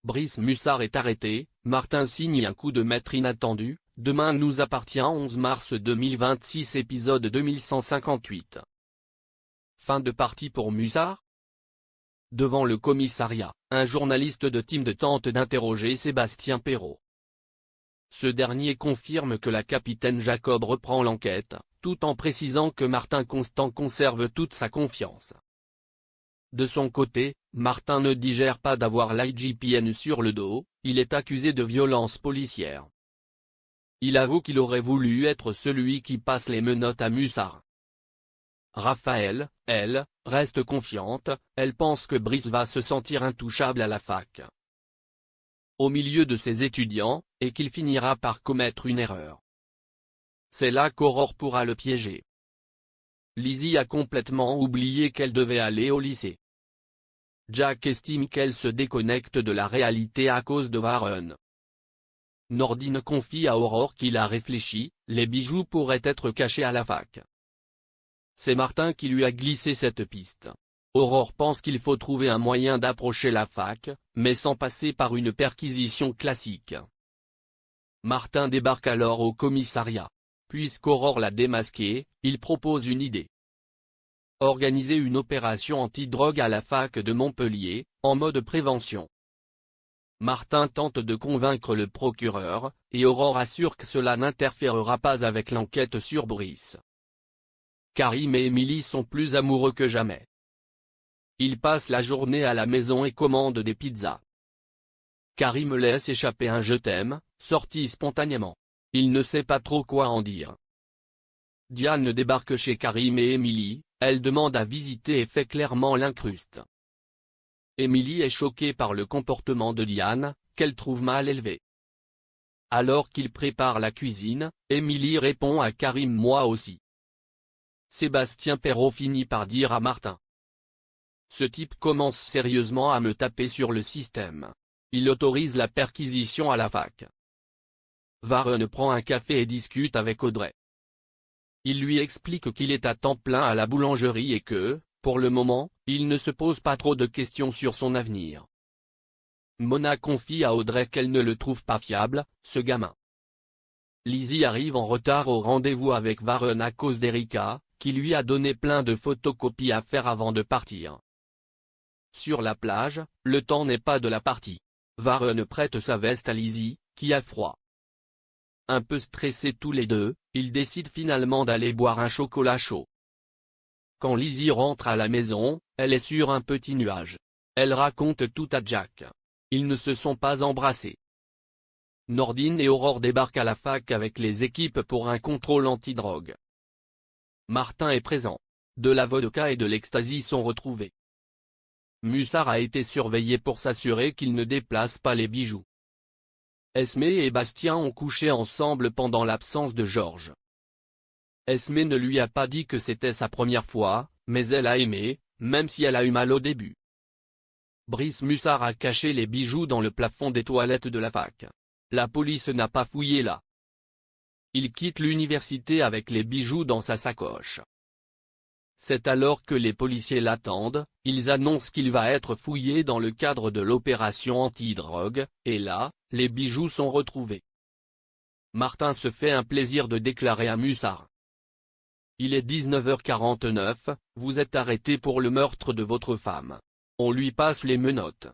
Brice Mussard est arrêté, Martin signe un coup de maître inattendu, Demain nous appartient 11 mars 2026 épisode 2158. Fin de partie pour Mussard. Devant le commissariat, un journaliste de Team de tente d'interroger Sébastien Perrault. Ce dernier confirme que la capitaine Jacob reprend l'enquête, tout en précisant que Martin Constant conserve toute sa confiance. De son côté, Martin ne digère pas d'avoir l'IGPN sur le dos, il est accusé de violence policière. Il avoue qu'il aurait voulu être celui qui passe les menottes à Mussard. Raphaël, elle, reste confiante, elle pense que Brice va se sentir intouchable à la fac. Au milieu de ses étudiants, et qu'il finira par commettre une erreur. C'est là qu'Aurore pourra le piéger. Lizzie a complètement oublié qu'elle devait aller au lycée. Jack estime qu'elle se déconnecte de la réalité à cause de Varun. Nordine confie à Aurore qu'il a réfléchi, les bijoux pourraient être cachés à la fac. C'est Martin qui lui a glissé cette piste. Aurore pense qu'il faut trouver un moyen d'approcher la fac, mais sans passer par une perquisition classique. Martin débarque alors au commissariat. Puisqu'Aurore l'a démasqué, il propose une idée. Organiser une opération anti-drogue à la fac de Montpellier, en mode prévention. Martin tente de convaincre le procureur, et Aurore assure que cela n'interférera pas avec l'enquête sur Brice. Karim et Émilie sont plus amoureux que jamais. Ils passent la journée à la maison et commandent des pizzas. Karim laisse échapper un « je t'aime », sorti spontanément. Il ne sait pas trop quoi en dire. Diane débarque chez Karim et Émilie, elle demande à visiter et fait clairement l'incruste. Émilie est choquée par le comportement de Diane, qu'elle trouve mal élevé. Alors qu'il prépare la cuisine, Émilie répond à Karim « moi aussi ». Sébastien Perrault finit par dire à Martin. Ce type commence sérieusement à me taper sur le système. Il autorise la perquisition à la fac. Varun prend un café et discute avec Audrey. Il lui explique qu'il est à temps plein à la boulangerie et que, pour le moment, il ne se pose pas trop de questions sur son avenir. Mona confie à Audrey qu'elle ne le trouve pas fiable, ce gamin. Lizzie arrive en retard au rendez-vous avec Varun à cause d'Erika, qui lui a donné plein de photocopies à faire avant de partir. Sur la plage, le temps n'est pas de la partie. Varun prête sa veste à Lizzie, qui a froid. Un peu stressés tous les deux, ils décident finalement d'aller boire un chocolat chaud. Quand Lizzie rentre à la maison, elle est sur un petit nuage. Elle raconte tout à Jack. Ils ne se sont pas embrassés. Nordine et Aurore débarquent à la fac avec les équipes pour un contrôle antidrogue. Martin est présent. De la vodka et de l'ecstasy sont retrouvés. Mussard a été surveillé pour s'assurer qu'il ne déplace pas les bijoux. Esmé et Bastien ont couché ensemble pendant l'absence de Georges. Esmé ne lui a pas dit que c'était sa première fois, mais elle a aimé, même si elle a eu mal au début. Brice Mussard a caché les bijoux dans le plafond des toilettes de la fac. La police n'a pas fouillé là. Il quitte l'université avec les bijoux dans sa sacoche. C'est alors que les policiers l'attendent, ils annoncent qu'il va être fouillé dans le cadre de l'opération anti-drogue, et là, les bijoux sont retrouvés. Martin se fait un plaisir de déclarer à Mussard. Il est 19h49, vous êtes arrêté pour le meurtre de votre femme. On lui passe les menottes.